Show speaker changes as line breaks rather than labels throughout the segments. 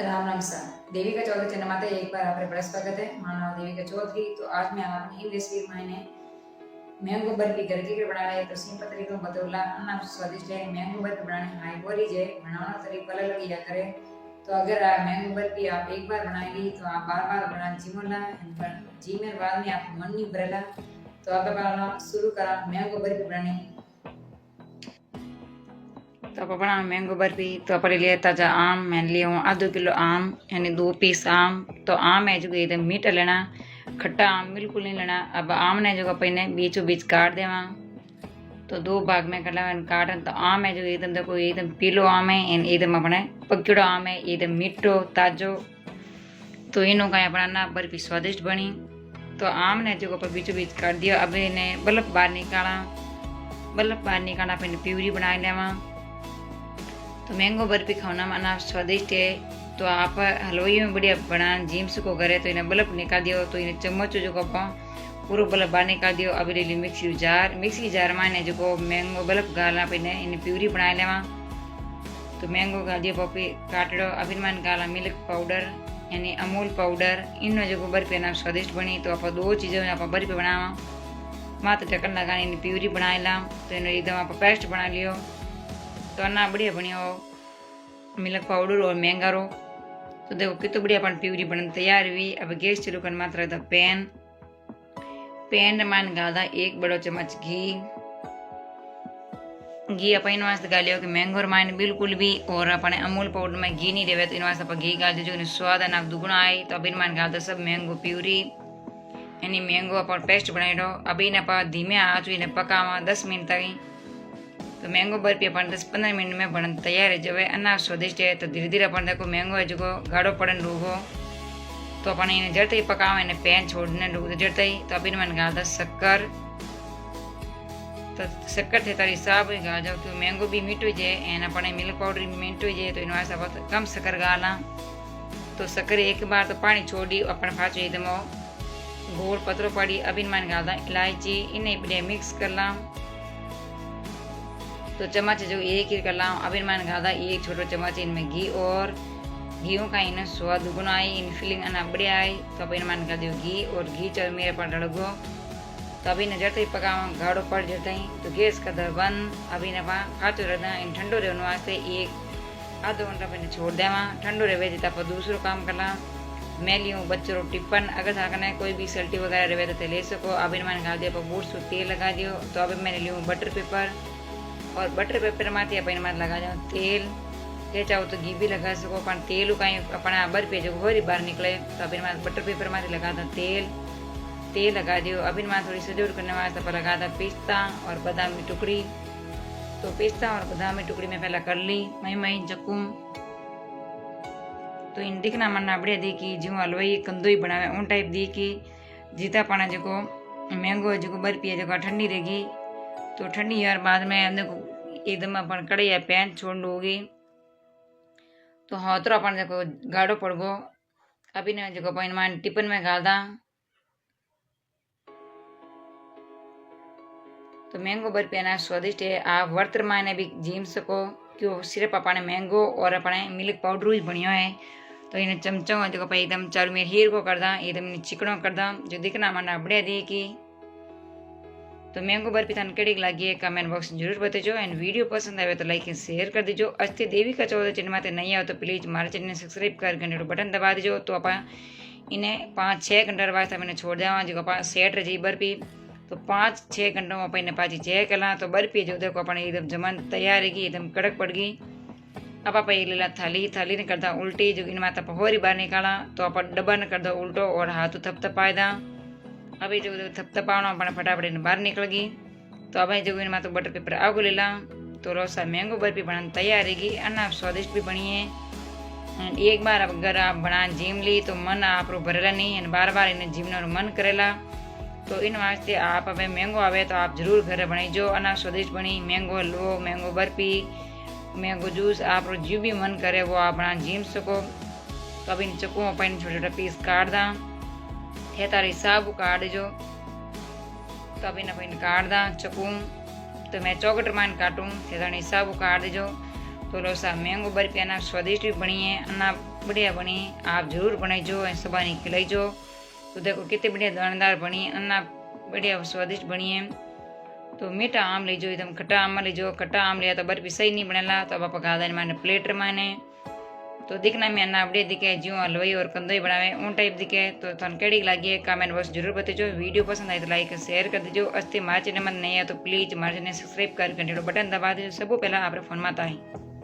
राम राम सा देवी का चौथ चैनल माते एक बार आपरे बड़ा स्वागत है। मारा नाम देवी का चौधरी। तो आज मैं आपने इन रेसिपी मायने मैंगो बर्फी घर की बना रहे तो सिंपल तरीके में बतौला अन्ना स्वादिष्ट है। मैंगो बर्फी बनाने हाई बोरी जे बनाना तरीका अलग अलग या करे। तो अगर आप मैंगो बर्फी आप एक बार बनाएगी तो आप बार बार बना जीमला जीमेर बाद में आप मन नहीं भरेला। तो आप बनाना शुरू करा मैंगो बर्फी बनाने। तो आप बना मैंगो बर्फी। तो अपने लिए ताज़ा आम मैंने लिया हूँ आधो किलो आम यानी 2 पीस आम। तो आम है जो एकदम मीठा लेना, खट्टा आम बिल्कुल नहीं लेना। अब आम ने जो अपने बीचों बीच काट देवा। तो 2 भाग में कर लेवा काटन। तो आम है जो एकदम देखो एकदम पीलो आम है एंड एकदम अपने पकड़ो आम है एकदम मीठो ताजो। तो इनो का अपना ना बर्फी स्वादिष्ट बनी। तो आम ने जो बीचों बीच काट दिया। अब इन्हें बल्ब बाहर निकाला फिर प्यूरी बना लेवा। तो मैंगो बर्फी खाना माना स्वादिष्ट है। तो आप हलवाई में बढ़िया बना जीम्स को करे तो इन्हें बल्ब निकाल दियो। तो इन्हें चम्मच जो पूरा बल्ब बाहर निकाल दियो। अब ले मिक्सी जार में इन्हें जो मैंगो बल्ब गाला पे इन्हें प्यूरी बना लेवा। तो मैंगो गाल दियो पपी काटड़ो। अब इनमें गाला मिल्क पाउडर यानी अमूल पाउडर। इन जो बर्फी ना स्वादिष्ट बनी। तो आप 2 चीज़ों आप बर्फी बनावा मात्र ढक्कन लगाने इन प्यूरी बना ला। तो इन्हें एकदम आप पेस्ट बना लियो। तो अन्ना बढ़िया बनियो मिल्क पाउडर और मैंगारो। तो देखो कितना बढ़िया अपन प्यूरी बन तैयार हुई। अब गैस चालू कर मात्र रखता पैन मान गादा 1 बड़ो चम्मच घी अपन इन वास्ते गालियो कि मैंगो माइन बिल्कुल भी और अपने अमूल पाउडर में घी नहीं देवे। तो इन वास्ते घी गाल दीजिए इन स्वाद नाक दुगुना आए। तो अब इन मान गाल सब मैंगो प्यूरी यानी मैंगो अपन पेस्ट बनाई दो। अब इन आप धीमे आँच इन्हें पकावा 10 मिनट तक। तो मैंगो बर्फी अपन 10-15 मिनट में बन तैयार है जब अन्ना स्वादिष्ट है। तो धीरे धीरे अपन देखो मैंगो है जो गाढ़ो पड़न डूबो। तो अपन इन्हें जड़ते ही पकाओ इन्हें पैन छोड़ने डूब जड़ते ही। तो अभी मन गाल शक्कर। तो शक्कर थे तारी हिसाब गा जाओ कि मैंगो भी मीठो जाए एंड अपने मिल्क पाउडर भी मीठो जाए। तो इन वास्ते कम शक्कर गाला। तो शक्कर एक बार तो पानी छोड़ी अपन पाचो एकदम गोल पतलो पड़ी। अभी मन गाल इलायची इन्हें बढ़िया मिक्स कर ला। तो चम्मच जो 1 ही कर लाऊं। अब इनमें गादा 1 छोटो चम्मच इनमें घी और घीओं का इन स्वाद दुगुना आई इन फीलिंग अना बढ़िया आई। तो अब इनमें कर दियो घी और घी चल मेरे पर डड़गो। तो अभी इन्हें जड़ते ही पकाओ गाढ़ो पड़ जाता ही। तो गैस का दर बंद। अभी इन्हें खाचो रहना इन ठंडो रहने वास्ते 1 आधो घंटा पर छोड़ देवा। ठंडो रहे जितना आप दूसरो काम करला। मैं लियूँ बच्चों टिफन अगर थाकने कोई भी सल्टी वगैरह रहे तो ले सको। अब इनमें गाल दिया बूढ़ सु तेल लगा दियो। तो अब मैंने लियूँ बटर पेपर और बटर पेपर माथी अपन में लगा जाओ तेल। ये चाहो तो घी भी लगा सको पर तेल कहीं अपना बर्फी जो होरी बाहर निकले। तो अब इनमें बटर पेपर माथी लगा था तेल लगा दियो। अब इनमें थोड़ी सजोड़ करने वास्ते पर लगा था पिस्ता और बादाम की टुकड़ी। तो पिस्ता और बादाम की टुकड़ी में पहला कर ली मई जकुम। तो इन दिखना मना बढ़िया दी कि जो हलवाई कंदोई बनावे उन टाइप दी कि जीता पाना जो मैंगो जो बर्फी है जो ठंडी रहेगी। तो ठंडी यार बाद में देखो एकदम अपन कड़ी या पैन छोड़ होगी। तो हाथों अपन देखो गाढ़ो पड़ गो। अभी ने जो अपन मान टिफिन में गाल दा। तो मैंगो बर्फी ना स्वादिष्ट है। आप वर्तर माने भी जीम सको क्यों सिर्फ अपने मैंगो और अपने मिल्क पाउडर ही बनियो है। तो इन्हें चमचों जो एकदम चारू में हीर को कर दा एकदम चिकनो कर दा जो दिखना मना बढ़िया दी की। तो मैंगो बर्फी थाने कड़ी लगी है कमेंट बॉक्स में जरूर बताइए। एंड वीडियो पसंद आए तो लाइक एंड शेयर कर दीजिए। अस्थि देवी का चौदह चैनल में नहीं आओ तो प्लीज हमारे चैनल सब्सक्राइब कर घंटे बटन दबा दीजिए। तो आप इन्हें 5-6 घंटे वास्ते मैंने छोड़ देवा जो आप सेट रही बर्फी। तो 5-6 घंटों में अपने पाची चेक कला। तो बर्फी जो देखो अपने एकदम जमन तैयार रहेगी एकदम कड़क पड़ गई। अब आप लेला थाली ने करता उल्टी जो इनमें तप होरी बाहर निकाला। तो आप डब्बा ने कर दो उल्टो और हाथ थपथपाए दा। अभी जो थपथपाना अपने फटाफट बाहर निकल गई। तो अब जो इनमें तो बटर पेपर आगो ले ला। तो रोसा मैंगो बर्फी बनाना तैयार रहेगी अन्ना स्वादिष्ट भी बनी है। एक बार अगर आप बना जीम ली तो मन आप भरेला नहीं बार बार इन्हें जीमने मन करेला। तो इन वास्ते आप अब मैंगो आवे तो आप जरूर घर बनाईजो अन्ना स्वादिष्ट बनी। मैंगो हलवो मैंगो बर्फी मैंगो जूस आप जो भी मन करे वो आप बना जीम सको। तो अब इन चक्कू अपन छोटे छोटे पीस काट दा है तारे हिसाब काट जो। तो अब इन काट दा चकू। तो मैं चौकट मान काटूँ थे तारे हिसाब काट दीजो। तो लोसा मैंगो बर्फी ना स्वादिष्ट भी बनी है अन्ना बढ़िया बनी। आप जरूर बनाइजो और सबानी खिलाइजो। तो देखो कितने बढ़िया दानेदार बनी, अन्ना बढ़िया स्वादिष्ट बनी है। तो मीठा आम लीजो, एकदम खट्टा आम लीजो। खट्टा आम लिया तो बर्फी सही नहीं बनेला, तो अब आप गादा माने प्लेट माने। तो दिखना में अन्ना बढ़िया दिखे, जो हलवाई और कंदोई बनावे उन टाइप दिखे। तो थन केड़ी लगी है कमेंट बॉक्स जरूर बताइजो। वीडियो पसंद आए तो लाइक शेयर कर दीजिए। अस्ते हमारे चैनल में नहीं है तो प्लीज हमारे चैनल सब्सक्राइब कर घंटी बटन दबा दीजिए, सब पहला आप फोन में आता है।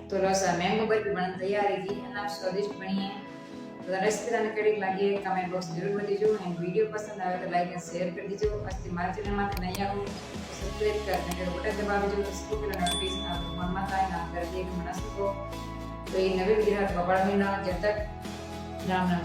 तो रसा मैंगो बर्फी बनने तैयार है जी, अन्ना स्वादिष्ट बनी है। तो रेसिपी तने केड़ी लगी है कमेंट बॉक्स जरूर बताइजो। एंड वीडियो पसंद आए तो लाइक एंड शेयर कर दीजिए। अस्ते हमारे चैनल में नहीं आए तो सब्सक्राइब कर घंटी बटन दबा दीजिए, इसको पहला नोटिफिकेशन आपको फोन में आता है ना कर दिए कि मना सको। तो ये नवे वीडियो दोबारा मिलना, जब तक राम राम।